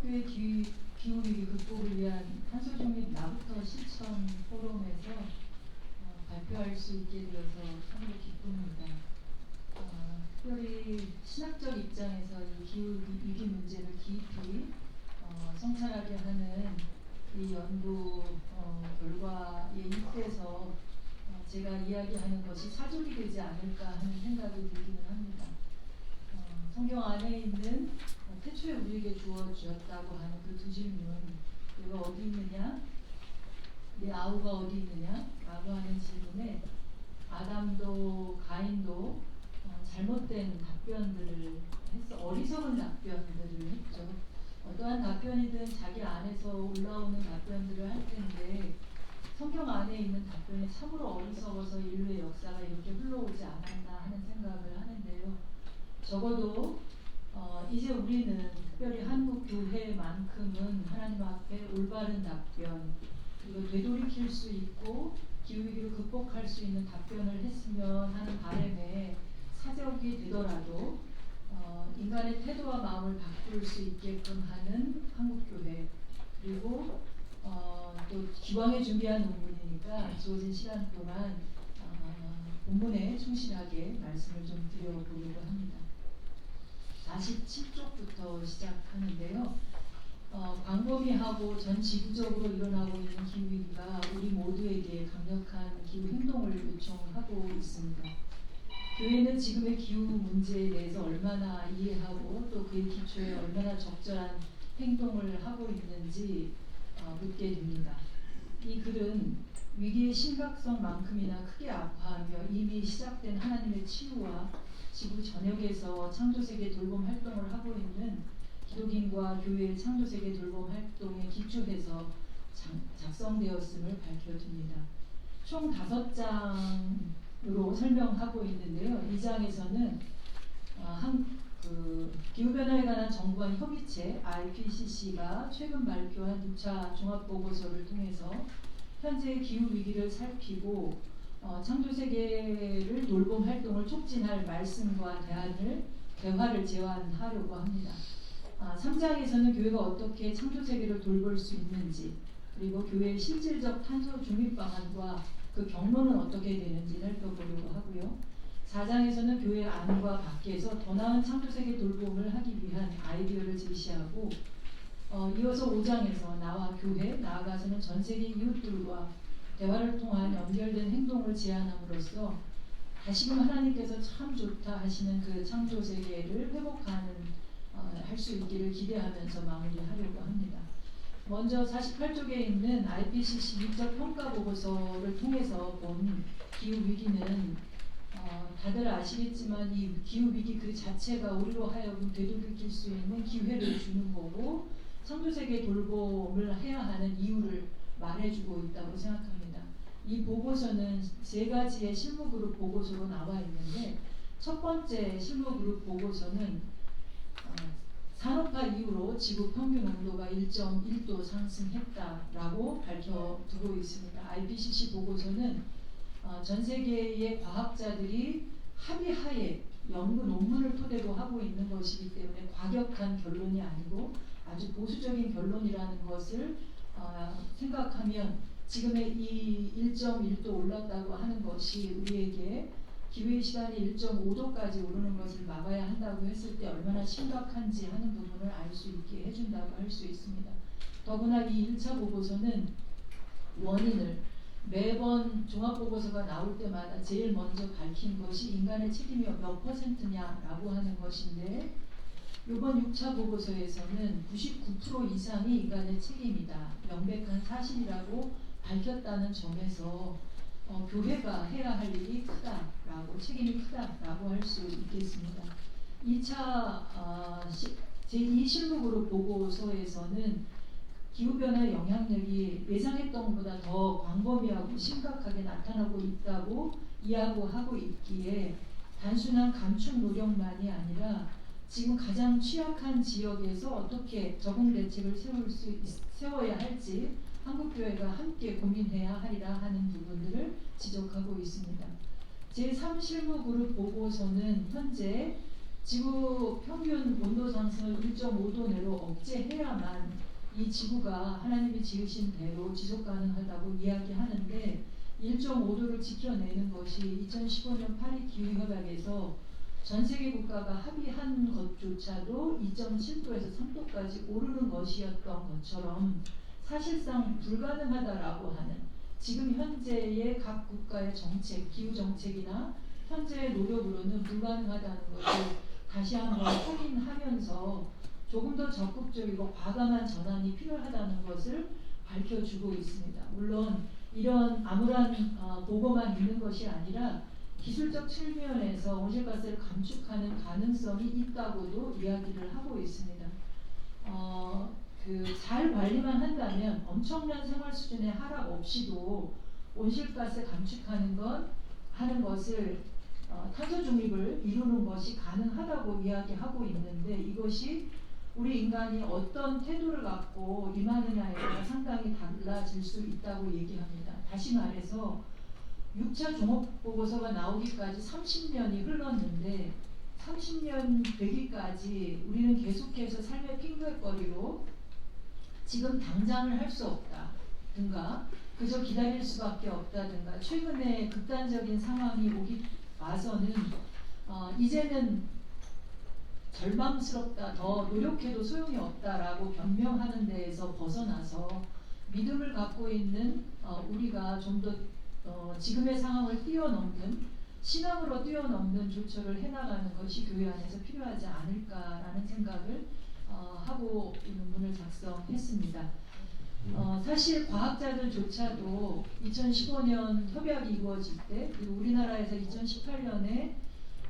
한국교회 기후위기 극복을 위한 탄소중립 나부터 실천 포럼에서 발표할 수 있게 되어서 참으로 기쁩니다. 특별히 신학적 입장에서 이 기후위기 문제를 깊이 성찰하게 하는 이 연구 결과에 입대서 제가 이야기하는 것이 사족이 되지 않을까 하는 생각이 들기는 합니다. 성경 안에 있는 태초에 우리에게 주어졌다고 하는 그 두 질문, 내가 어디 있느냐, 내 아우가 어디 있느냐 라고 하는 질문에 아담도 가인도 잘못된 답변들을 했어. 어리석은 답변들을 했죠. 어떠한 답변이든 자기 안에서 올라오는 답변들을 할 텐데 성경 안에 있는 답변이 참으로 어리석어서 인류의 역사가 이렇게 흘러오지 않았나 하는 생각을 하는데요. 적어도 이제 우리는 특별히 한국 교회만큼은 하나님 앞에 올바른 답변, 그리고 되돌이킬 수 있고 기후위기를 극복할 수 있는 답변을 했으면 하는 바람에 사적이 되더라도 인간의 태도와 마음을 바꿀 수 있게끔 하는 한국교회, 그리고 또 기왕에 준비한 논문이니까 주어진 시간 동안 본문에 충실하게 말씀을 좀 드려보려고 합니다. 47쪽부터 시작하는데요. 광범위하고 전 지구적으로 일어나고 있는 기후위기가 우리 모두에게 강력한 기후행동을 요청하고 있습니다. 교회는 지금의 기후 문제에 대해서 얼마나 이해하고 또 그의 기초에 얼마나 적절한 행동을 하고 있는지 묻게 됩니다. 이 글은 위기의 심각성만큼이나 크게 아파하며 이미 시작된 하나님의 치유와 지구 전역에서 창조세계 돌봄 활동을 하고 있는 기독인과 교회의 창조세계 돌봄 활동에 기초해서 작성되었음을 밝혀줍니다. 총 5장으로 설명하고 있는데요. 이 장에서는 기후변화에 관한 정부 간 협의체 IPCC가 최근 발표한 6차 종합보고서를 통해서 현재의 기후위기를 살피고 창조세계를 돌봄 활동을 촉진할 말씀과 대화를 제안하려고 합니다. 3장에서는 교회가 어떻게 창조세계를 돌볼 수 있는지, 그리고 교회의 실질적 탄소 중립 방안과 그 경로는 어떻게 되는지 살펴보려고 하고요. 4장에서는 교회 안과 밖에서 더 나은 창조세계 돌봄을 하기 위한 아이디어를 제시하고 이어서 5장에서 나와 교회, 나아가서는 전세계 이웃들과 대화를 통한 연결된 행동을 제안함으로써 다시금 하나님께서 참 좋다 하시는 그 창조세계를 회복하는 할 수 있기를 기대하면서 마무리하려고 합니다. 먼저 48쪽에 있는 IPCC 위적 평가 보고서를 통해서 본 기후위기는 다들 아시겠지만 이 기후위기 그 자체가 우리로 하여금 되돌이킬 수 있는 기회를 주는 거고 창조세계 돌봄을 해야 하는 이유를 말해주고 있다고 생각합니다. 이 보고서는 3가지의 실무그룹 보고서로 나와 있는데 첫 번째 실무그룹 보고서는 산업화 이후로 지구 평균 온도가 1.1도 상승했다라고 밝혀두고 있습니다. IPCC 보고서는 전 세계의 과학자들이 합의하에 연구 논문을 토대로 하고 있는 것이기 때문에 과격한 결론이 아니고 아주 보수적인 결론이라는 것을 생각하면 지금의 이 1.1도 올랐다고 하는 것이 우리에게 기후의 시간이 1.5도까지 오르는 것을 막아야 한다고 했을 때 얼마나 심각한지 하는 부분을 알 수 있게 해준다고 할 수 있습니다. 더구나 이 1차 보고서는 원인을 매번 종합보고서가 나올 때마다 제일 먼저 밝힌 것이 인간의 책임이 몇 %냐라고 하는 것인데 이번 6차 보고서에서는 99% 이상이 인간의 책임이다, 명백한 사실이라고 밝혔다는 점에서 교회가 해야 할 일이 크다라고, 책임이 크다라고 할 수 있겠습니다. 2차 제2실무그룹 보고서에서는 기후변화의 영향력이 예상했던 것보다 더 광범위하고 심각하게 나타나고 있다고 이야기하고 있기에 단순한 감축 노력만이 아니라 지금 가장 취약한 지역에서 어떻게 적응 대책을 세워야 할지 한국교회가 함께 고민해야 하리라 하는 부분들을 지적하고 있습니다. 제3실무그룹 보고서는 현재 지구 평균 온도 상승을 1.5도 내로 억제해야만 이 지구가 하나님이 지으신 대로 지속 가능하다고 이야기하는데 1.5도를 지켜내는 것이 2015년 파리 기후협약에서 전 세계 국가가 합의한 것조차도 2.7도에서 3도까지 오르는 것이었던 것처럼 사실상 불가능하다라고 하는 지금 현재의 각 국가의 정책, 기후 정책이나 현재의 노력으로는 불가능하다는 것을 다시 한번 확인하면서 조금 더 적극적이고 과감한 전환이 필요하다는 것을 밝혀주고 있습니다. 물론 이런 암울한 보고만 있는 것이 아니라 기술적 측면에서 온실가스를 감축하는 가능성이 있다고도 이야기를 하고 있습니다. 잘 관리만 한다면 엄청난 생활 수준의 하락 없이도 온실가스 감축하는 것을 탄소 중립을 이루는 것이 가능하다고 이야기하고 있는데 이것이 우리 인간이 어떤 태도를 갖고 임하느냐에 따라 상당히 달라질 수 있다고 얘기합니다. 다시 말해서 6차 종합보고서가 나오기까지 30년이 흘렀는데 30년 되기까지 우리는 계속해서 삶의 핑계거리로 지금 당장을 할 수 없다든가 그저 기다릴 수밖에 없다든가 최근에 극단적인 상황이 와서는 이제는 절망스럽다, 더 노력해도 소용이 없다라고 변명하는 데에서 벗어나서 믿음을 갖고 있는 우리가 좀 더 지금의 상황을 뛰어넘는 신앙으로 뛰어넘는 조처를 해나가는 것이 교회 안에서 필요하지 않을까라는 생각을 하고 이 논문을 작성했습니다. 사실 과학자들조차도 2015년 협약이 이루어질 때 그리고 우리나라에서 2018년에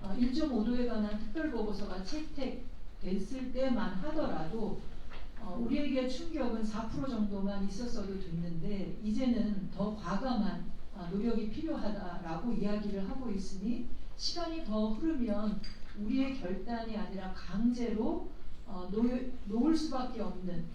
1.5도에 관한 특별보고서가 채택됐을 때만 하더라도 우리에게 충격은 4% 정도만 있었어도 됐는데 이제는 더 과감한 노력이 필요하다라고 이야기를 하고 있으니 시간이 더 흐르면 우리의 결단이 아니라 강제로 놓을 수밖에 없는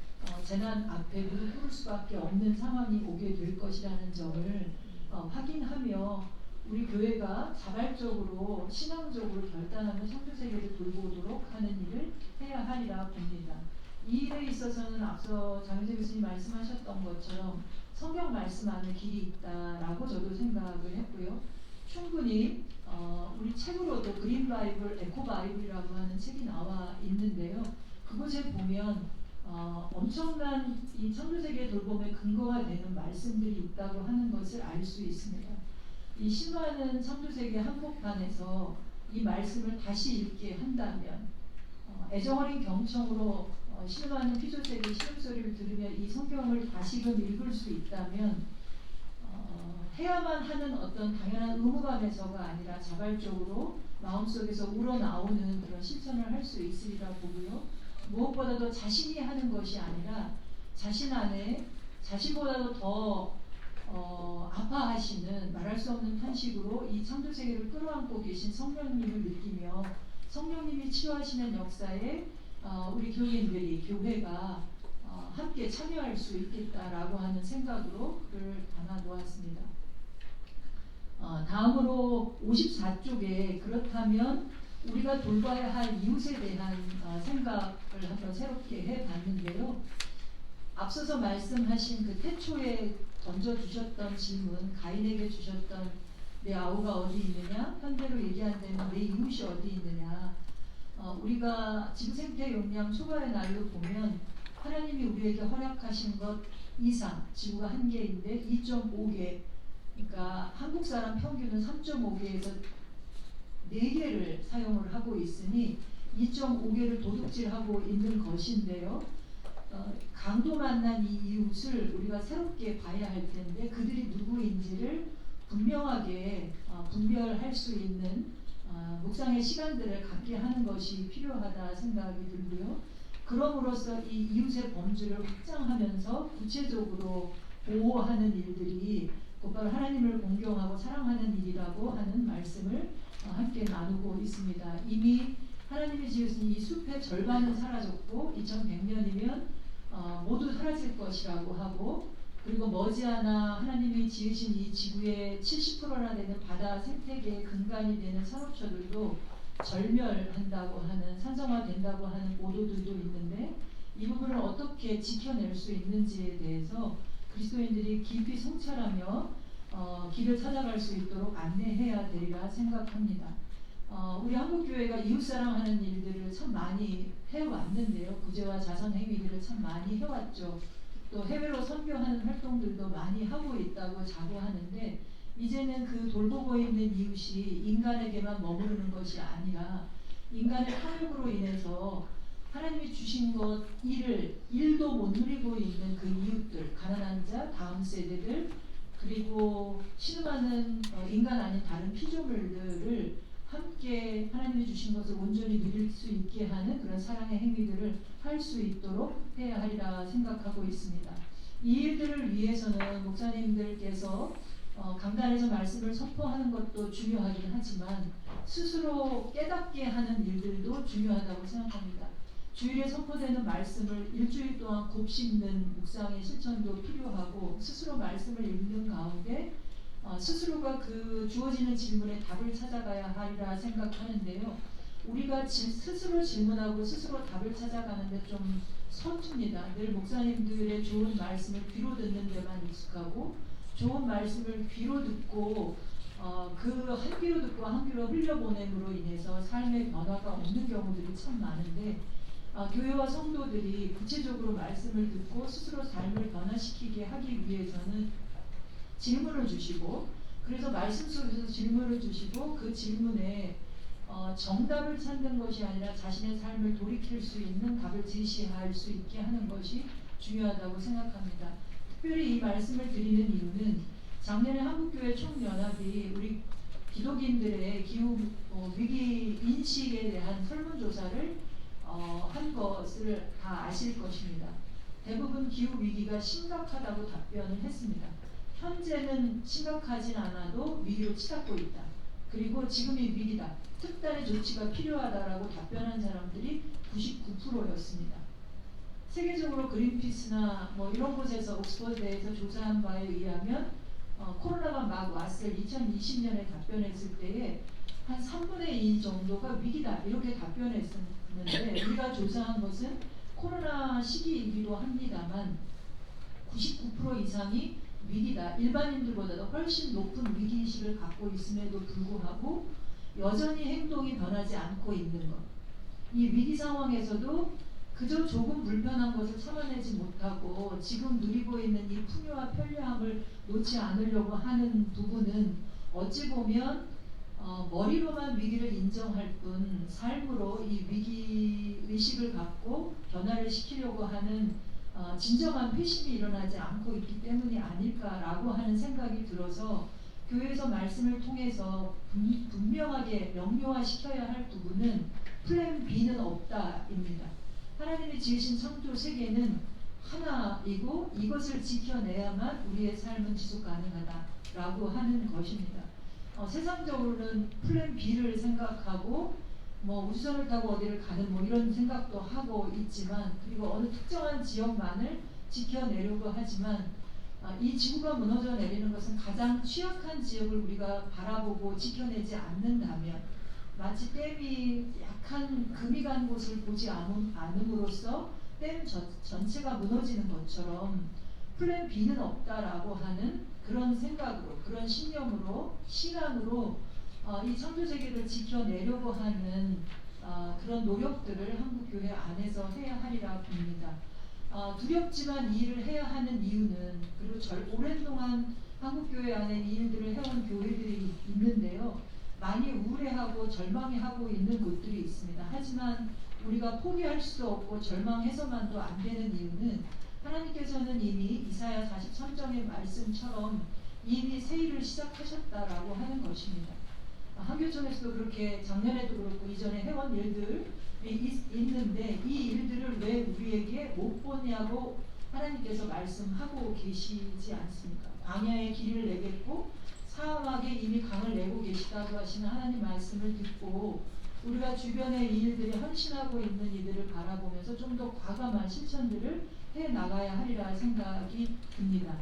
재난 앞에 무릎 꿇을 수밖에 없는 상황이 오게 될 것이라는 점을 확인하며 우리 교회가 자발적으로 신앙적으로 결단하는 성교세계를 돌보도록 하는 일을 해야 하리라 봅니다. 이 일에 있어서는 앞서 장윤재 교수님 말씀하셨던 것처럼 성경 말씀 안에 길이 있다라고 저도 생각을 했고요. 충분히 우리 책으로도 그린 바이블, 에코 바이블이라고 하는 책이 나와 있는데요. 그곳에 보면 엄청난 이 창조세계 돌봄의 근거가 되는 말씀들이 있다고 하는 것을 알 수 있습니다. 이 신화는 창조세계 한복판에서 이 말씀을 다시 읽게 한다면 애정어린 경청으로 신화는 피조세계 신음소리를 들으며 이 성경을 다시금 읽을 수 있다면 해야만 하는 어떤 당연한 의무감에서가 아니라 자발적으로 마음속에서 우러나오는 그런 실천을 할 수 있으리라 보고요. 무엇보다도 자신이 하는 것이 아니라 자신 안에 자신보다도 더 아파하시는 말할 수 없는 탄식으로 이 창조세계를 끌어안고 계신 성령님을 느끼며 성령님이 치유하시는 역사에 우리 교인들이 교회가 함께 참여할 수 있겠다라고 하는 생각으로 글을 담아 놓았습니다. 다음으로 54쪽에 그렇다면 우리가 돌봐야 할 이웃에 대한 생각을 한번 새롭게 해봤는데요. 앞서서 말씀하신 그 태초에 던져주셨던 질문, 가인에게 주셨던 내 아우가 어디 있느냐, 현대로 얘기한다면 내 이웃이 어디 있느냐, 우리가 지구생태 용량 초과의 날로 보면 하나님이 우리에게 허락하신 것 이상 지구가 1개인데 2.5개, 그러니까 한국 사람 평균은 3.5개에서 4개를 사용을 하고 있으니 2.5개를 도둑질하고 있는 것인데요. 강도 만난 이 이웃을 우리가 새롭게 봐야 할 텐데 그들이 누구인지를 분명하게 분별할 수 있는 묵상의 시간들을 갖게 하는 것이 필요하다 생각이 들고요. 그럼으로써 이 이웃의 범주를 확장하면서 구체적으로 보호하는 일들이 곧바로 하나님을 공경하고 사랑하는 일이라고 하는 말씀을 함께 나누고 있습니다. 이미 하나님이 지으신 이 숲의 절반은 사라졌고 2100년이면 모두 사라질 것이라고 하고, 그리고 머지않아 하나님이 지으신 이 지구의 70%나 되는 바다 생태계의 근간이 되는 산호초들도 절멸한다고 하는, 산성화된다고 하는 보도들도 있는데 이 부분을 어떻게 지켜낼 수 있는지에 대해서 그리스도인들이 깊이 성찰하며 길을 찾아갈 수 있도록 안내해야 되리라 생각합니다. 우리 한국교회가 이웃사랑하는 일들을 참 많이 해왔는데요. 구제와 자선 행위들을 참 많이 해왔죠. 또 해외로 선교하는 활동들도 많이 하고 있다고 자부하는데 이제는 그 돌보고 있는 이웃이 인간에게만 머무르는 것이 아니라 인간의 탐욕으로 인해서 하나님이 주신 것 일도 못 누리고 있는 그 이웃들, 가난한 자, 다음 세대들, 그리고 신음하는 인간 아닌 다른 피조물들을 함께 하나님이 주신 것을 온전히 누릴 수 있게 하는 그런 사랑의 행위들을 할 수 있도록 해야 하리라 생각하고 있습니다. 이 일들을 위해서는 목사님들께서 강단에서 말씀을 선포하는 것도 중요하긴 하지만 스스로 깨닫게 하는 일들도 중요하다고 생각합니다. 주일에 선포되는 말씀을 일주일 동안 곱씹는 묵상의 실천도 필요하고 스스로 말씀을 읽는 가운데 스스로가 그 주어지는 질문에 답을 찾아가야 하리라 생각하는데요. 우리가 스스로 질문하고 스스로 답을 찾아가는데 좀 서툽니다. 늘 목사님들의 좋은 말씀을 귀로 듣는 데만 익숙하고 좋은 말씀을 귀로 듣고 그 한 귀로 듣고 한 귀로 흘려보냄으로 인해서 삶의 변화가 없는 경우들이 참 많은데 교회와 성도들이 구체적으로 말씀을 듣고 스스로 삶을 변화시키게 하기 위해서는 질문을 주시고 그래서 말씀 속에서 질문을 주시고 그 질문에 정답을 찾는 것이 아니라 자신의 삶을 돌이킬 수 있는 답을 제시할 수 있게 하는 것이 중요하다고 생각합니다. 특별히 이 말씀을 드리는 이유는 작년에 한국교회 총연합이 우리 기독인들의 기후 위기 인식에 대한 설문조사를 한 것을 다 아실 것입니다. 대부분 기후 위기가 심각하다고 답변을 했습니다. 현재는 심각하진 않아도 위기로 치닫고 있다. 그리고 지금이 위기다. 특단의 조치가 필요하다라고 답변한 사람들이 99%였습니다. 세계적으로 그린피스나 이런 곳에서 옥스퍼드에서 조사한 바에 의하면 코로나가 막 왔을 2020년에 답변했을 때에 한 3분의 2 정도가 위기다 이렇게 답변했었는데 우리가 조사한 것은 코로나 시기이기도 합니다만 99% 이상이 위기다. 일반인들보다도 훨씬 높은 위기의식을 갖고 있음에도 불구하고 여전히 행동이 변하지 않고 있는 것. 이 위기 상황에서도 그저 조금 불편한 것을 참아내지 못하고 지금 누리고 있는 이 풍요와 편리함을 놓지 않으려고 하는 부분은 어찌 보면 머리로만 위기를 인정할 뿐 삶으로 이 위기의식을 갖고 변화를 시키려고 하는 진정한 회심이 일어나지 않고 있기 때문이 아닐까라고 하는 생각이 들어서 교회에서 말씀을 통해서 분명하게 명료화시켜야 할 부분은 플랜 B는 없다입니다. 하나님이 지으신 창조 세계는 하나이고 이것을 지켜내야만 우리의 삶은 지속 가능하다라고 하는 것입니다. 세상적으로는 플랜 B를 생각하고 우주선을 타고 어디를 가는 이런 생각도 하고 있지만 그리고 어느 특정한 지역만을 지켜내려고 하지만 이 지구가 무너져 내리는 것은 가장 취약한 지역을 우리가 바라보고 지켜내지 않는다면 마치 댐이 약한 금이 간 곳을 보지 않음으로써 댐 전체가 무너지는 것처럼 플랜 B는 없다라고 하는 그런 생각으로 그런 신념으로 신앙으로 이 창조세계를 지켜내려고 하는 그런 노력들을 한국교회 안에서 해야 하리라 봅니다. 두렵지만 이 일을 해야 하는 이유는 그리고 오랜 동안 한국교회 안에 이 일들을 해온 교회들이 있는데요. 많이 우울해하고 절망해하고 있는 곳들이 있습니다. 하지만 우리가 포기할 수도 없고 절망해서만도 안 되는 이유는 하나님께서는 이미 이사야 43장의 말씀처럼 이미 새 일을 시작하셨다라고 하는 것입니다. 한교총에서도 그렇게 작년에도 그렇고 이전에 해온 일들이 있는데 이 일들을 왜 우리에게 못 보냐고 하나님께서 말씀하고 계시지 않습니까? 광야에 길을 내겠고 사막에 이미 강을 내고 계시다고 하시는 하나님 말씀을 듣고 우리가 주변의 일들이 헌신하고 있는 이들을 바라보면서 좀 더 과감한 실천들을 해 나가야 하리라 생각이 듭니다.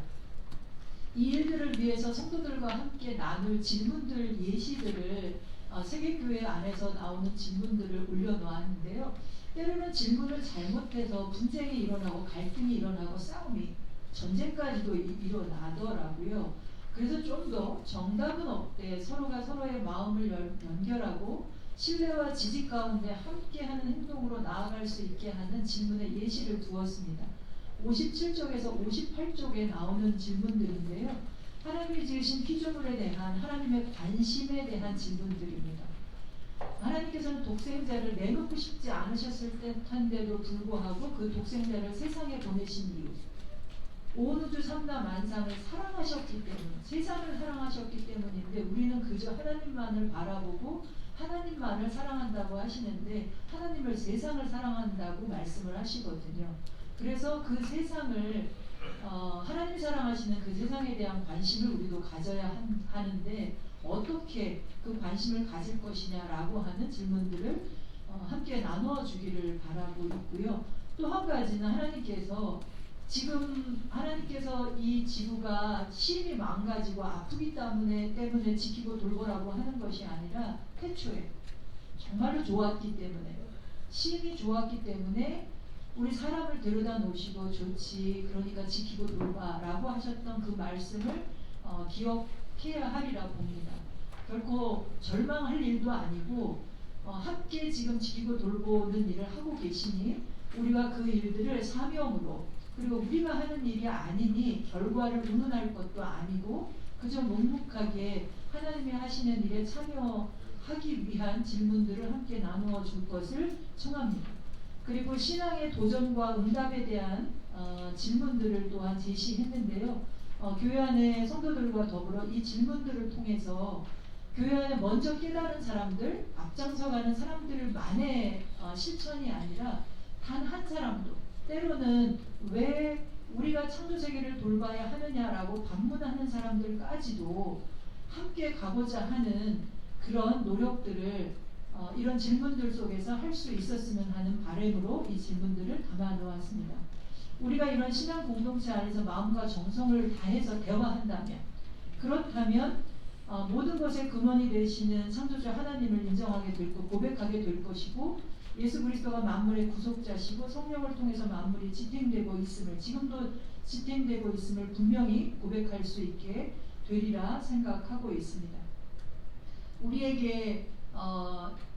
이 일들을 위해서 성도들과 함께 나눌 질문들, 예시들을 세계교회 안에서 나오는 질문들을 올려놓았는데요. 때로는 질문을 잘못해서 분쟁이 일어나고 갈등이 일어나고 싸움이 전쟁까지도 일어나더라고요. 그래서 좀 더 정답은 없되 서로가 서로의 마음을 연결하고 신뢰와 지지 가운데 함께하는 행동으로 나아갈 수 있게 하는 질문의 예시를 두었습니다. 57쪽에서 58쪽에 나오는 질문들인데요. 하나님이 지으신 피조물에 대한 하나님의 관심에 대한 질문들입니다. 하나님께서는 독생자를 내놓고 싶지 않으셨을 텐데도 불구하고 그 독생자를 세상에 보내신 이유, 온 우주 삼라 만상을 사랑하셨기 때문, 세상을 사랑하셨기 때문인데 우리는 그저 하나님만을 바라보고 하나님만을 사랑한다고 하시는데 하나님을 세상을 사랑한다고 말씀을 하시거든요. 그래서 그 세상을 하나님 사랑하시는 그 세상에 대한 관심을 우리도 가져야 하는데 어떻게 그 관심을 가질 것이냐라고 하는 질문들을 함께 나누어 주기를 바라고 있고요. 또 한 가지는 하나님께서 이 지구가 심히 망가지고 아프기 때문에 지키고 돌보라고 하는 것이 아니라 태초에 정말로 좋았기 때문에, 심히 좋았기 때문에 우리 사람을 데려다 놓으시고 좋지, 그러니까 지키고 돌봐라고 하셨던 그 말씀을 기억해야 하리라 봅니다. 결코 절망할 일도 아니고 함께 지금 지키고 돌보는 일을 하고 계시니 우리가 그 일들을 사명으로, 그리고 우리가 하는 일이 아니니 결과를 운운할 것도 아니고 그저 묵묵하게 하나님이 하시는 일에 참여하기 위한 질문들을 함께 나누어 줄 것을 청합니다. 그리고 신앙의 도전과 응답에 대한 질문들을 또한 제시했는데요. 교회 안의 성도들과 더불어 이 질문들을 통해서 교회 안에 먼저 깨달은 사람들, 앞장서가는 사람들만의 실천이 아니라 단 한 사람도, 때로는 왜 우리가 창조세계를 돌봐야 하느냐라고 반문하는 사람들까지도 함께 가고자 하는 그런 노력들을 이런 질문들 속에서 할 수 있었으면 하는 바람으로 이 질문들을 담아 놓았습니다. 우리가 이런 신앙 공동체 안에서 마음과 정성을 다해서 대화한다면, 그렇다면 모든 것의 근원이 되시는 창조주 하나님을 인정하게 될 것, 고백하게 될 것이고, 예수 그리스도가 만물의 구속자시고 성령을 통해서 만물이 지탱되고 있음을, 지금도 지탱되고 있음을 분명히 고백할 수 있게 되리라 생각하고 있습니다. 우리에게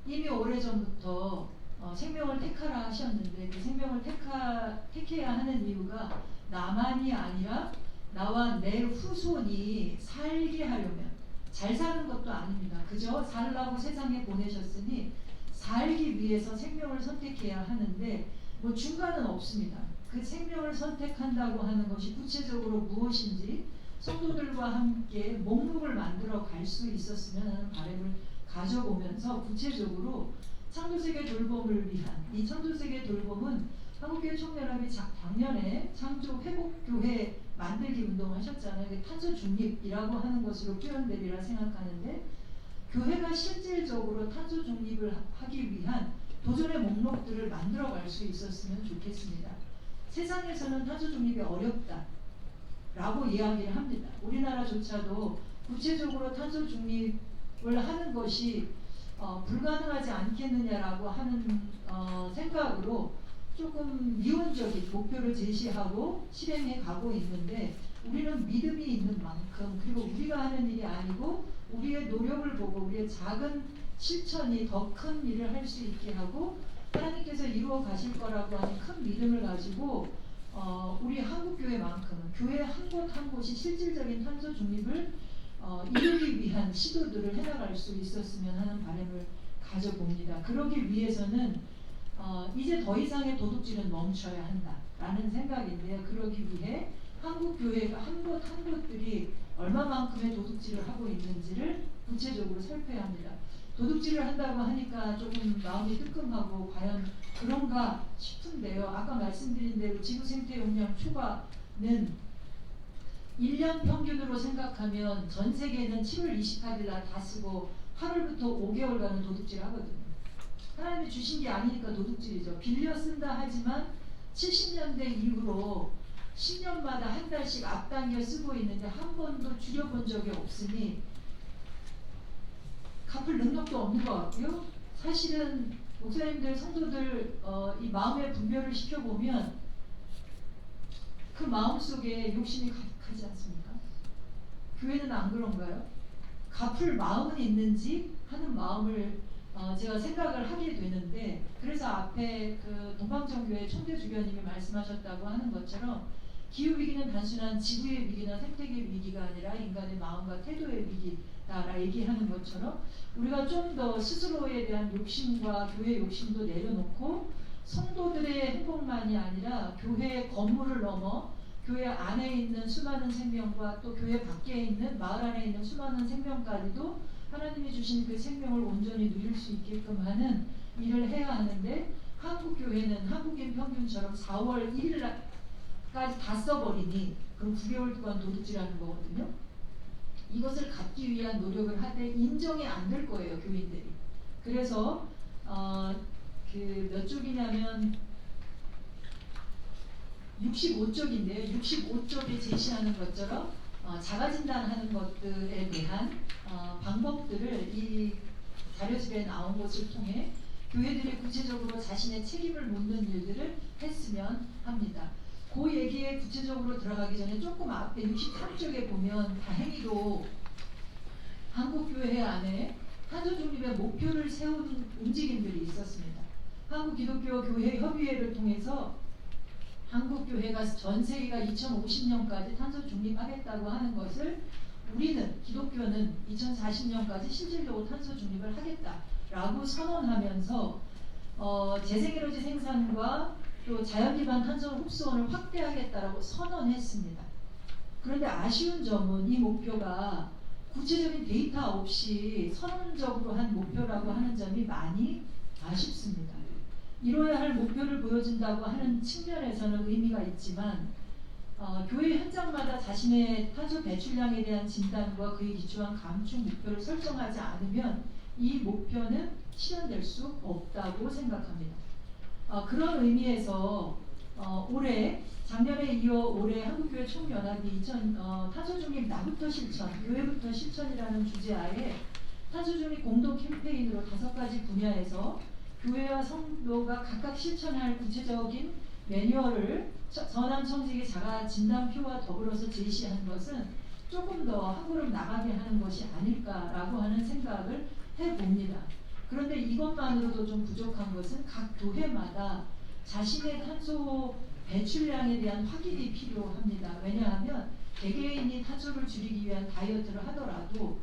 이미 오래전부터 생명을 택하라 하셨는데 그 생명을 택해야 하는 이유가 나만이 아니라 나와 내 후손이 살게 하려면, 잘 사는 것도 아닙니다. 그저 살라고 세상에 보내셨으니 살기 위해서 생명을 선택해야 하는데 뭐 중간은 없습니다. 그 생명을 선택한다고 하는 것이 구체적으로 무엇인지 성도들과 함께 목록을 만들어 갈 수 있었으면 하는 바람을 가져보면서 구체적으로 창조세계 돌봄을 위한, 이 창조세계 돌봄은 한국교회 총연합이 작년에 창조 회복교회 만들기 운동하셨잖아요. 탄소 중립이라고 하는 것으로 표현되리라 생각하는데, 교회가 실질적으로 탄소 중립을 하기 위한 도전의 목록들을 만들어갈 수 있었으면 좋겠습니다. 세상에서는 탄소 중립이 어렵다 라고 이야기를 합니다. 우리나라조차도 구체적으로 탄소 중립을 하는 것이 불가능하지 않겠느냐라고 하는 생각으로 조금 미온적인 목표를 제시하고 실행해 가고 있는데, 우리는 믿음이 있는 만큼, 그리고 우리가 하는 일이 아니고 우리의 노력을 보고 우리의 작은 실천이 더 큰 일을 할 수 있게 하고 하나님께서 이루어 가실 거라고 하는 큰 믿음을 가지고 우리 한국교회만큼은 교회 한 곳 한 곳이 실질적인 탄소 중립을 이루기 위한 시도들을 해나갈 수 있었으면 하는 바람을 가져봅니다. 그러기 위해서는 이제 더 이상의 도둑질은 멈춰야 한다라는 생각인데요. 그러기 위해 한국교회가 한 곳 한 곳들이 얼마만큼의 도둑질을 하고 있는지를 구체적으로 살펴야 합니다. 도둑질을 한다고 하니까 조금 마음이 뜨끔하고 과연 그런가 싶은데요. 아까 말씀드린 대로 지구생태 용량 초과는 1년 평균으로 생각하면 전 세계는 7월 28일 날 다 쓰고 8월부터 5개월간은 도둑질 하거든요. 하나님이 주신 게 아니니까 도둑질이죠. 빌려 쓴다 하지만 70년대 이후로 10년마다 한 달씩 앞당겨 쓰고 있는데 한 번도 줄여본 적이 없으니 갚을 능력도 없는 것 같고요. 사실은 목사님들, 성도들 이 마음의 분별을 시켜보면 그 마음 속에 욕심이 가득하지 않습니까? 교회는 안 그런가요? 갚을 마음은 있는지 하는 마음을 제가 생각을 하게 되는데, 그래서 앞에 그 동방정교회 총대주교님이 말씀하셨다고 하는 것처럼 기후위기는 단순한 지구의 위기나 생태계 위기가 아니라 인간의 마음과 태도의 위기다라 얘기하는 것처럼 우리가 좀 더 스스로에 대한 욕심과 교회 욕심도 내려놓고 성도들의 행복만이 아니라 교회 건물을 넘어 교회 안에 있는 수많은 생명과 또 교회 밖에 있는 마을 안에 있는 수많은 생명까지도 하나님이 주신 그 생명을 온전히 누릴 수 있게끔 하는 일을 해야 하는데, 한국 교회는 한국인 평균처럼 4월 1일까지 다 써버리니 그럼 9개월 동안 도둑질하는 거거든요. 이것을 갚기 위한 노력을 하되 인정이 안 될 거예요, 교인들이. 그래서 그 몇 쪽이냐면 65쪽인데요. 65쪽에 제시하는 것처럼 자가진단하는 것들에 대한 방법들을 이 자료집에 나온 것을 통해 교회들이 구체적으로 자신의 책임을 묻는 일들을 했으면 합니다. 그 얘기에 구체적으로 들어가기 전에 조금 앞에 63쪽에 보면 다행히도 한국교회 안에 탄소중립의 목표를 세운 움직임들이 있었습니다. 한국기독교교회협의회를 통해서 한국교회가 전 세계가 2050년까지 탄소 중립하겠다고 하는 것을 우리는 기독교는 2040년까지 실질적으로 탄소 중립을 하겠다라고 선언하면서 재생에너지 생산과 또 자연기반 탄소 흡수원을 확대하겠다라고 선언했습니다. 그런데 아쉬운 점은 이 목표가 구체적인 데이터 없이 선언적으로 한 목표라고 하는 점이 많이 아쉽습니다. 이뤄야 할 목표를 보여준다고 하는 측면에서는 의미가 있지만 교회 현장마다 자신의 탄소 배출량에 대한 진단과 그에 기초한 감축 목표를 설정하지 않으면 이 목표는 실현될 수 없다고 생각합니다. 그런 의미에서 작년에 이어 올해 한국교회 총연합이 탄소중립 나부터 실천, 교회부터 실천이라는 주제하에 탄소중립 공동 캠페인으로 5가지 분야에서 교회와 성도가 각각 실천할 구체적인 매뉴얼을 전함청지기 자가진단표와 더불어서 제시한 것은 조금 더 한 걸음 나가게 하는 것이 아닐까라고 하는 생각을 해봅니다. 그런데 이것만으로도 좀 부족한 것은 각 교회마다 자신의 탄소 배출량에 대한 확인이 필요합니다. 왜냐하면 개개인이 탄소를 줄이기 위한 다이어트를 하더라도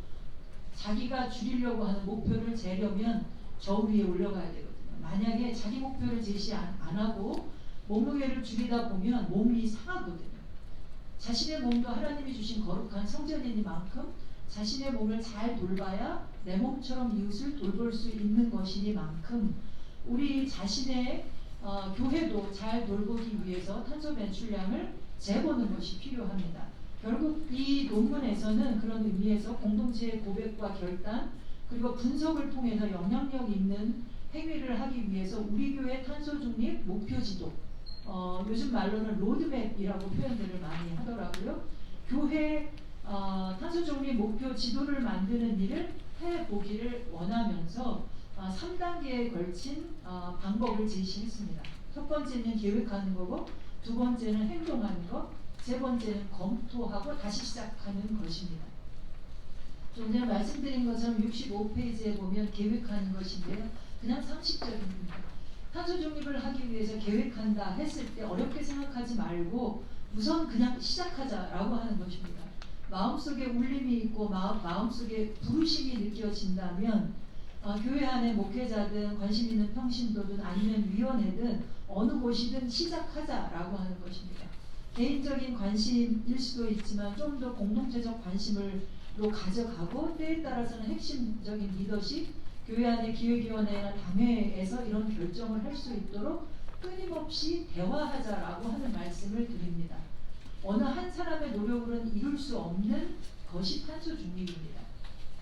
자기가 줄이려고 하는 목표를 재려면 저 위에 올라가야 되거든요. 만약에 자기 목표를 제시 안 하고 몸무게를 줄이다 보면 몸이 상하거든요. 자신의 몸도 하나님이 주신 거룩한 성전이니만큼 자신의 몸을 잘 돌봐야 내 몸처럼 이웃을 돌볼 수 있는 것이니만큼 우리 자신의 교회도 잘 돌보기 위해서 탄소 배출량을 재보는 것이 필요합니다. 결국 이 논문에서는 그런 의미에서 공동체의 고백과 결단 그리고 분석을 통해서 영향력 있는 행위를 하기 위해서 우리 교회 탄소중립 목표지도, 요즘 말로는 로드맵이라고 표현들을 많이 하더라고요. 교회 탄소중립 목표 지도를 만드는 일을 해보기를 원하면서 3단계에 걸친 방법을 제시했습니다. 첫 번째는 계획하는 거고, 두 번째는 행동하는 것, 세 번째는 검토하고 다시 시작하는 것입니다. 좀 전에 말씀드린 것처럼 65페이지에 보면 계획하는 것인데요. 그냥 상식적입니다. 탄소 중립을 하기 위해서 계획한다 했을 때 어렵게 생각하지 말고 우선 그냥 시작하자라고 하는 것입니다. 마음속에 울림이 있고 마음속에 부르심이 느껴진다면 교회 안에 목회자든 관심 있는 평신도든 아니면 위원회든 어느 곳이든 시작하자라고 하는 것입니다. 개인적인 관심일 수도 있지만 좀 더 공동체적 관심으로 가져가고 때에 따라서는 핵심적인 리더십, 교회 안의 기획위원회나 당회에서 이런 결정을 할 수 있도록 끊임없이 대화하자라고 하는 말씀을 드립니다. 어느 한 사람의 노력으로는 이룰 수 없는 것이 탄소 중립입니다.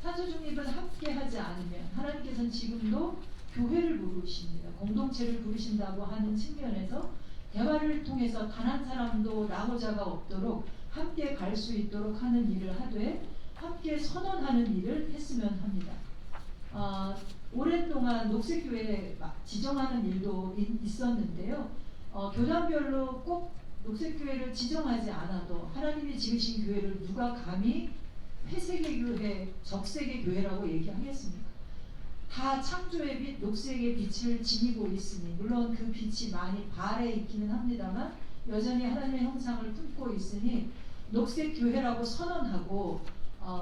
탄소 중립은 함께 하지 않으면 하나님께서는 지금도 교회를 부르십니다. 공동체를 부르신다고 하는 측면에서 대화를 통해서 단 한 사람도 나고자가 없도록 함께 갈 수 있도록 하는 일을 하되 함께 선언하는 일을 했으면 합니다. 오랜 동안 녹색교회 지정하는 일도 있었는데요. 교단별로 꼭 녹색교회를 지정하지 않아도 하나님이 지으신 교회를 누가 감히 회색의 교회, 적색의 교회라고 얘기하겠습니까? 다 창조의 빛, 녹색의 빛을 지니고 있으니 물론 그 빛이 많이 발해 있기는 합니다만 여전히 하나님의 형상을 품고 있으니 녹색 교회라고 선언하고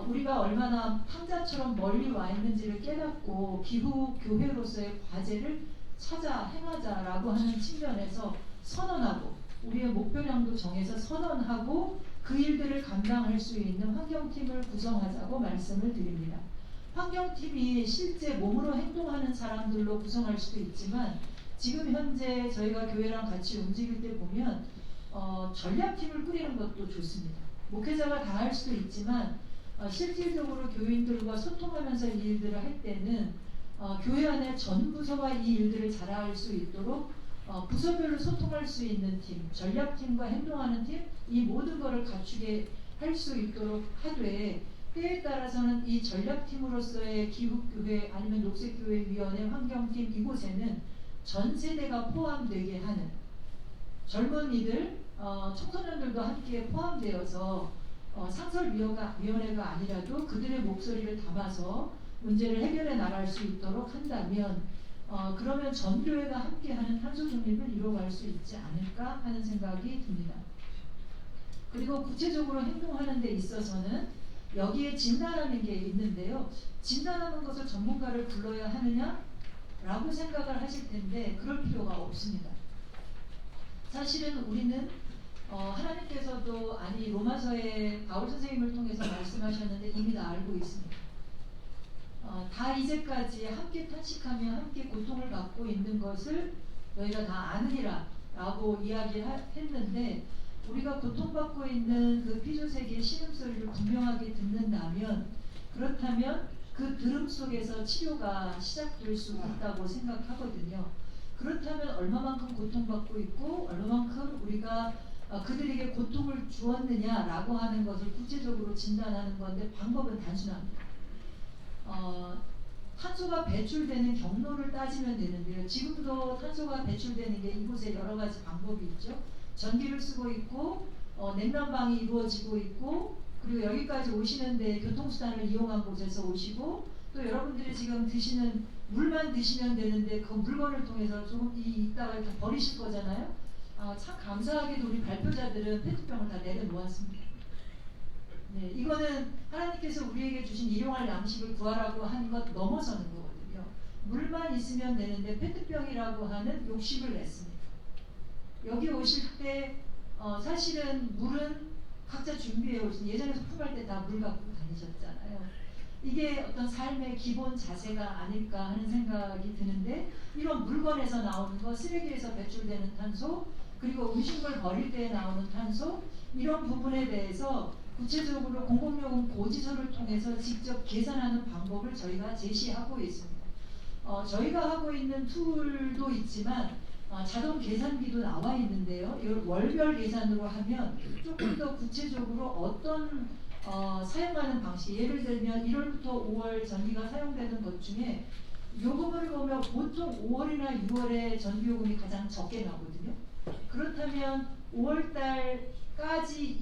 우리가 얼마나 탕자처럼 멀리 와 있는지를 깨닫고 기후 교회로서의 과제를 찾아 행하자라고 하는 측면에서 선언하고 우리의 목표량도 정해서 선언하고 그 일들을 감당할 수 있는 환경팀을 구성하자고 말씀을 드립니다. 환경팀이 실제 몸으로 행동하는 사람들로 구성할 수도 있지만 지금 현재 저희가 교회랑 같이 움직일 때 보면 전략팀을 꾸리는 것도 좋습니다. 목회자가 다 할 수도 있지만 실질적으로 교인들과 소통하면서 이 일들을 할 때는 교회 안에 전 부서가 이 일들을 잘할 수 있도록 부서별로 소통할 수 있는 팀, 전략팀과 행동하는 팀, 이 모든 것을 갖추게 할 수 있도록 하되 때에 따라서는 이 전략팀으로서의 기후교회 아니면 녹색교회위원회 환경팀 이곳에는 전 세대가 포함되게 하는 젊은이들, 청소년들도 함께 포함되어서 상설위원회가 아니라도 그들의 목소리를 담아서 문제를 해결해 나갈 수 있도록 한다면 그러면 전 교회가 함께하는 탄소 중립을 이루어갈 수 있지 않을까 하는 생각이 듭니다. 그리고 구체적으로 행동하는 데 있어서는 여기에 진단하는 게 있는데요. 진단하는 것을 전문가를 불러야 하느냐? 라고 생각을 하실 텐데 그럴 필요가 없습니다. 사실은 우리는 하나님께서도 로마서의 바울 선생님을 통해서 말씀하셨는데 이미 다 알고 있습니다. 다 이제까지 함께 탄식하며 함께 고통을 받고 있는 것을 너희가 다 아느니라 라고 이야기했는데 우리가 고통받고 있는 그 피조세계의 신음소리를 분명하게 듣는다면 그렇다면 그 들음 속에서 치료가 시작될 수 있다고 생각하거든요. 그렇다면 얼마만큼 고통받고 있고 얼마만큼 우리가 그들에게 고통을 주었느냐라고 하는 것을 구체적으로 진단하는 건데 방법은 단순합니다. 탄소가 배출되는 경로를 따지면 되는데요. 지금도 탄소가 배출되는 게 이곳에 여러 가지 방법이 있죠. 전기를 쓰고 있고 냉난방이 이루어지고 있고 그리고 여기까지 오시는데 교통수단을 이용한 곳에서 오시고 또 여러분들이 지금 드시는 물만 드시면 되는데 그 물건을 통해서 조금 이따가 이렇게 버리실 거잖아요. 참 감사하게도 우리 발표자들은 페트병을 다 내려놓았습니다. 네, 이거는 하나님께서 우리에게 주신 일용할 양식을 구하라고 한 것 넘어서는 거거든요. 물만 있으면 되는데 페트병이라고 하는 욕심을 냈습니다. 여기 오실 때 사실은 물은 각자 준비해 오신 예전에 소풍할 때 다 물 갖고 다니셨잖아요. 이게 어떤 삶의 기본 자세가 아닐까 하는 생각이 드는데 이런 물건에서 나오는 거, 쓰레기에서 배출되는 탄소, 그리고 음식물 버릴 때 나오는 탄소 이런 부분에 대해서 구체적으로 공공요금 고지서를 통해서 직접 계산하는 방법을 저희가 제시하고 있습니다. 저희가 하고 있는 툴도 있지만 자동 계산기도 나와 있는데요. 이걸 월별 계산으로 하면 조금 더 구체적으로 어떤 사용하는 방식, 예를 들면 1월부터 5월 전기가 사용되는 것 중에 요금을 보면 보통 5월이나 6월에 전기요금이 가장 적게 나오거든요. 그렇다면 5월달까지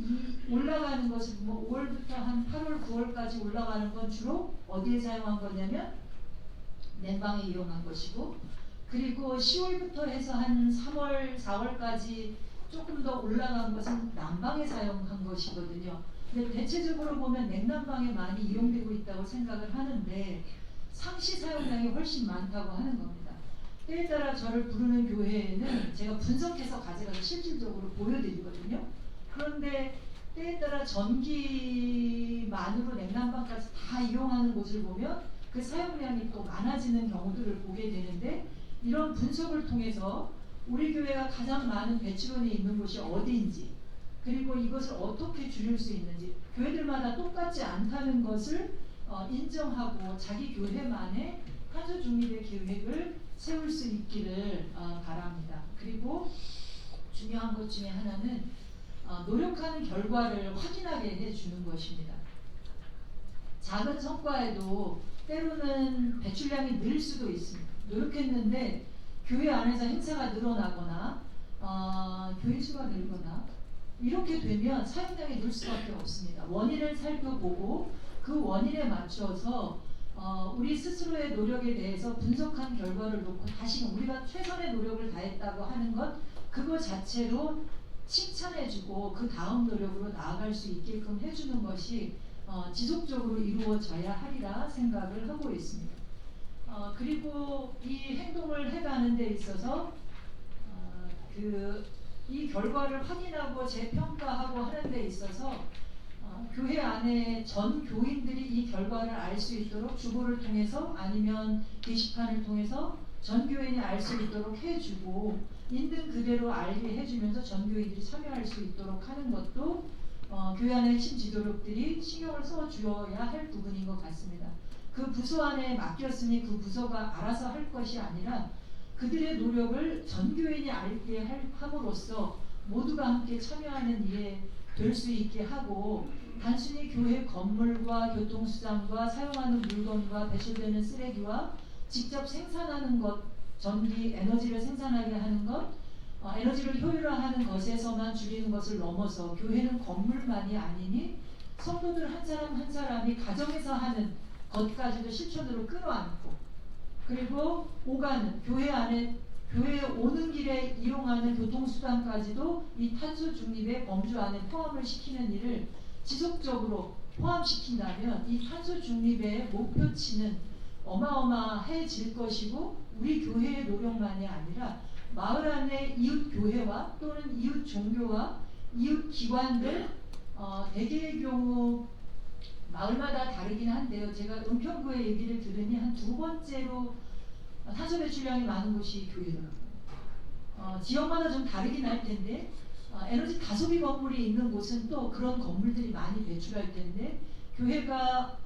올라가는 것을 뭐 5월부터 한 8월, 9월까지 올라가는 건 주로 어디에 사용한 거냐면 냉방에 이용한 것이고 그리고 10월부터 해서 한 3월, 4월까지 조금 더 올라간 것은 난방에 사용한 것이거든요. 근데 대체적으로 보면 냉난방에 많이 이용되고 있다고 생각을 하는데 상시 사용량이 훨씬 많다고 하는 겁니다. 때에 따라 저를 부르는 교회에는 제가 분석해서 가져가서 실질적으로 보여드리거든요. 그런데 때에 따라 전기만으로 냉난방까지 다 이용하는 곳을 보면 그 사용량이 또 많아지는 경우들을 보게 되는데 이런 분석을 통해서 우리 교회가 가장 많은 배출원이 있는 곳이 어디인지 그리고 이것을 어떻게 줄일 수 있는지 교회들마다 똑같지 않다는 것을 인정하고 자기 교회만의 탄소 중립의 계획을 세울 수 있기를 바랍니다. 그리고 중요한 것 중에 하나는 노력하는 결과를 확인하게 해주는 것입니다. 작은 성과에도 때로는 배출량이 늘 수도 있습니다. 노력했는데 교회 안에서 행사가 늘어나거나 교인 수가 늘거나 이렇게 되면 사용량이 늘 수밖에 없습니다. 원인을 살펴보고 그 원인에 맞춰서 우리 스스로의 노력에 대해서 분석한 결과를 놓고 다시금 우리가 최선의 노력을 다했다고 하는 것 그거 자체로 칭찬해주고 그 다음 노력으로 나아갈 수 있게끔 해주는 것이 지속적으로 이루어져야 하리라 생각을 하고 있습니다. 그리고 이 행동을 해가는 데 있어서 이 결과를 확인하고 재평가하고 하는 데 있어서 교회 안에 전 교인들이 이 결과를 알 수 있도록 주보를 통해서 아니면 게시판을 통해서 전 교인이 알 수 있도록 해주고 있는 그대로 알게 해주면서 전 교인들이 참여할 수 있도록 하는 것도 교회 안의 핵심 지도력들이 신경을 써주어야 할 부분인 것 같습니다. 그 부서 안에 맡겼으니 그 부서가 알아서 할 것이 아니라 그들의 노력을 전 교인이 알게 함으로써 모두가 함께 참여하는 일에 될 수 있게 하고 단순히 교회 건물과 교통수단과 사용하는 물건과 배출되는 쓰레기와 직접 생산하는 것, 전기, 에너지를 생산하게 하는 것, 에너지를 효율화하는 것에서만 줄이는 것을 넘어서 교회는 건물만이 아니니 성도들 한 사람 한 사람이 가정에서 하는 것까지도 실천으로 끌어안고 그리고 오가는 교회 안에 교회에 오는 길에 이용하는 교통수단까지도 이 탄소 중립의 범주 안에 포함을 시키는 일을 지속적으로 포함시킨다면 이 탄소 중립의 목표치는 어마어마해질 것이고 우리 교회의 노력만이 아니라 마을 안의 이웃 교회와 또는 이웃 종교와 이웃 기관들 대개의 경우 마을마다 다르긴 한데요. 제가 은평구의 얘기를 들으니 한 두 번째로 탄소 배출량이 많은 곳이 교회더라고요. 지역마다 좀 다르긴 할 텐데 에너지 다소비 건물이 있는 곳은 또 그런 건물들이 많이 배출할 텐데 교회가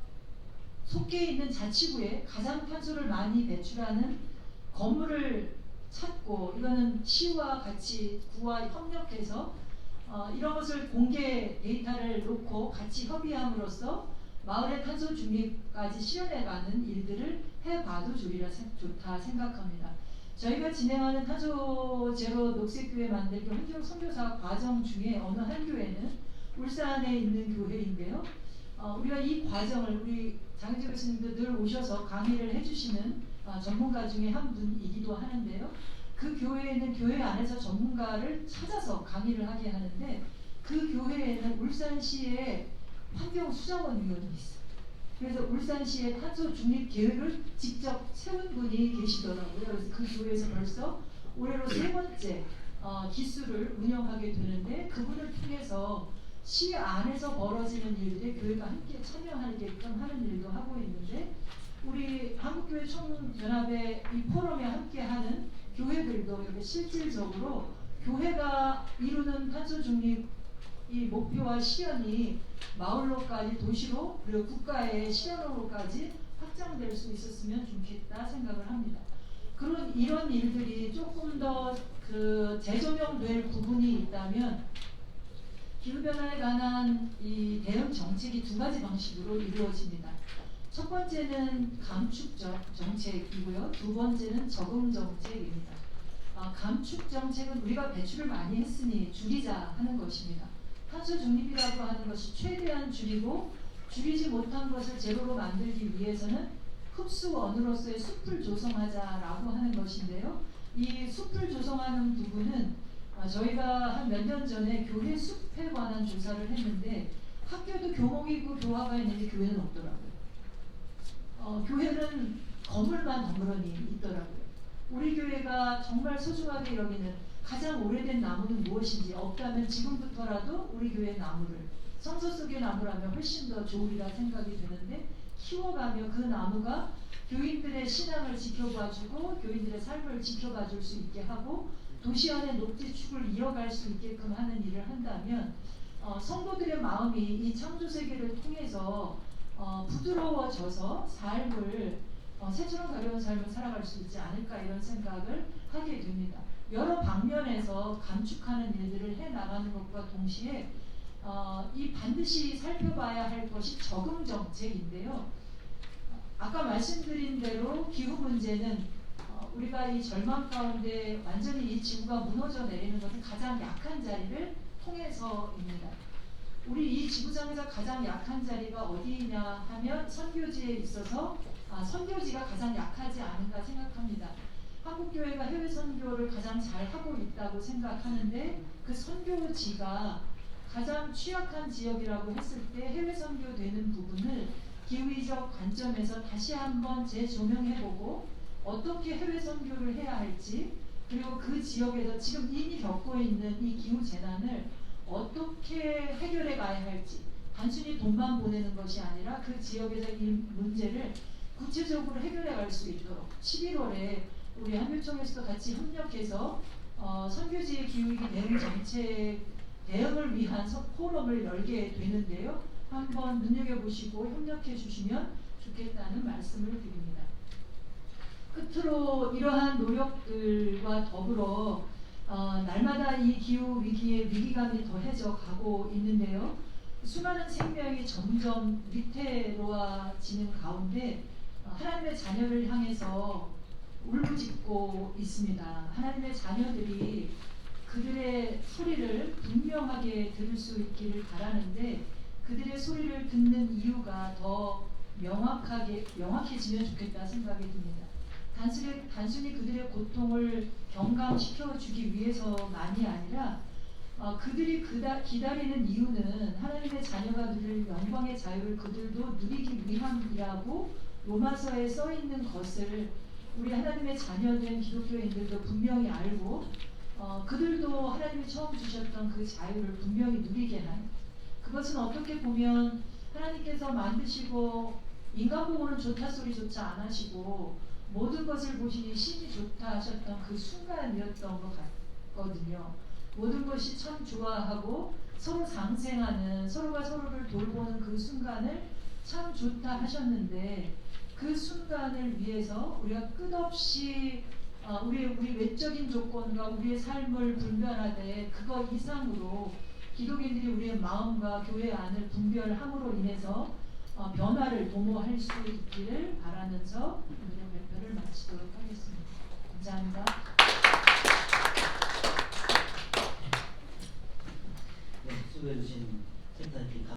속해 있는 자치구에 가장 탄소를 많이 배출하는 건물을 찾고 이거는 시와 같이 구와 협력해서 이런 것을 공개 데이터를 놓고 같이 협의함으로써 마을의 탄소 중립까지 실현해가는 일들을 해봐도 좋다 생각합니다. 저희가 진행하는 탄소 제로 녹색교회 만들기 환경 선교사 과정 중에 어느 한 교회는 울산에 있는 교회인데요. 우리가 이 과정을 우리 장혜재 교수님도 늘 오셔서 강의를 해주시는 전문가 중에 한 분이기도 하는데요. 그 교회에는 교회 안에서 전문가를 찾아서 강의를 하게 하는데 그 교회에는 울산시에 환경수자원위원이 있어요. 그래서 울산시의 탄소 중립 계획을 직접 세운 분이 계시더라고요. 그래서 그 교회에서 벌써 올해로 3번째 기수를 운영하게 되는데 그분을 통해서 시 안에서 벌어지는 일들에 교회가 함께 참여하게끔 하는 일도 하고 있는데 우리 한국교회 총연합의 이 포럼에 함께하는 교회들도 이렇게 실질적으로 교회가 이루는 탄소 중립 이 목표와 실현이 마을로까지 도시로 그리고 국가의 실현으로까지 확장될 수 있었으면 좋겠다 생각을 합니다. 그런 이런 일들이 조금 더 재조명될 부분이 있다면 기후변화에 관한 이 대응 정책이 2가지 방식으로 이루어집니다. 첫 번째는 감축 정책이고요. 2번째는 적응 정책입니다. 감축 정책은 우리가 배출을 많이 했으니 줄이자 하는 것입니다. 탄소 중립이라고 하는 것이 최대한 줄이고 줄이지 못한 것을 제로로 만들기 위해서는 흡수원으로서의 숲을 조성하자라고 하는 것인데요. 이 숲을 조성하는 부분은 저희가 한 몇 년 전에 교회 숲에 관한 조사를 했는데 학교도 교목이고 교화가 있는데 교회는 없더라고요. 교회는 건물만 덩그러니 있더라고요. 우리 교회가 정말 소중하게 여기는 가장 오래된 나무는 무엇인지 없다면 지금부터라도 우리 교회 나무를 성서 속의 나무라면 훨씬 더 좋으리라 생각이 드는데 키워가며 그 나무가 교인들의 신앙을 지켜봐주고 교인들의 삶을 지켜봐줄 수 있게 하고 도시 안의 녹지축을 이어갈 수 있게끔 하는 일을 한다면 성도들의 마음이 이 창조세계를 통해서 부드러워져서 삶을 새처럼 가벼운 삶을 살아갈 수 있지 않을까 이런 생각을 하게 됩니다. 여러 방면에서 감축하는 일들을 해나가는 것과 동시에 이 반드시 살펴봐야 할 것이 적응 정책인데요. 아까 말씀드린 대로 기후 문제는 우리가 이 절망 가운데 완전히 이 지구가 무너져 내리는 것은 가장 약한 자리를 통해서입니다. 우리 이 지구상에서 가장 약한 자리가 어디냐 하면 선교지에 있어서 선교지가 가장 약하지 않은가 생각합니다. 한국교회가 해외 선교를 가장 잘 하고 있다고 생각하는데 그 선교지가 가장 취약한 지역이라고 했을 때 해외 선교되는 부분을 기후이적 관점에서 다시 한번 재조명해보고 어떻게 해외 선교를 해야 할지, 그리고 그 지역에서 지금 이미 겪고 있는 이 기후 재난을 어떻게 해결해 가야 할지, 단순히 돈만 보내는 것이 아니라 그 지역에서 이 문제를 구체적으로 해결해 갈 수 있도록 11월에 우리 한교총에서도 같이 협력해서 선교지의 기후위기 대응 정책 대응을 위한 포럼을 열게 되는데요. 한번 눈여겨보시고 협력해 주시면 좋겠다는 말씀을 드립니다. 끝으로 이러한 노력들과 더불어 날마다 이 기후 위기의 위기감이 더해져 가고 있는데요. 수많은 생명이 점점 위태로워지는 가운데 하나님의 자녀를 향해서 울부짖고 있습니다. 하나님의 자녀들이 그들의 소리를 분명하게 들을 수 있기를 바라는데 그들의 소리를 듣는 이유가 더 명확해지면 좋겠다 생각이 듭니다. 단순히 그들의 고통을 경감시켜주기 위해서만이 아니라 그들이 기다리는 이유는 하나님의 자녀가 누릴 영광의 자유를 그들도 누리기 위함이라고 로마서에 써있는 것을 우리 하나님의 자녀된 기독교인들도 분명히 알고 그들도 하나님이 처음 주셨던 그 자유를 분명히 누리게 하는, 그것은 어떻게 보면 하나님께서 만드시고 인간 보고는 좋다 소리조차 안 하시고 모든 것을 보시니 신이 좋다 하셨던 그 순간이었던 것 같거든요. 모든 것이 참 좋아하고 서로 상생하는, 서로가 서로를 돌보는 그 순간을 참 좋다 하셨는데 그 순간을 위해서 우리가 끝없이 우리 외적인 조건과 우리의 삶을 분별하되 그거 이상으로 기독인들이 우리의 마음과 교회 안을 분별함으로 인해서 변화를 도모할 수 있기를 바라면서 오늘의 발표를 마치도록 하겠습니다. 감사합니다. 네, 수고해주신 센터장님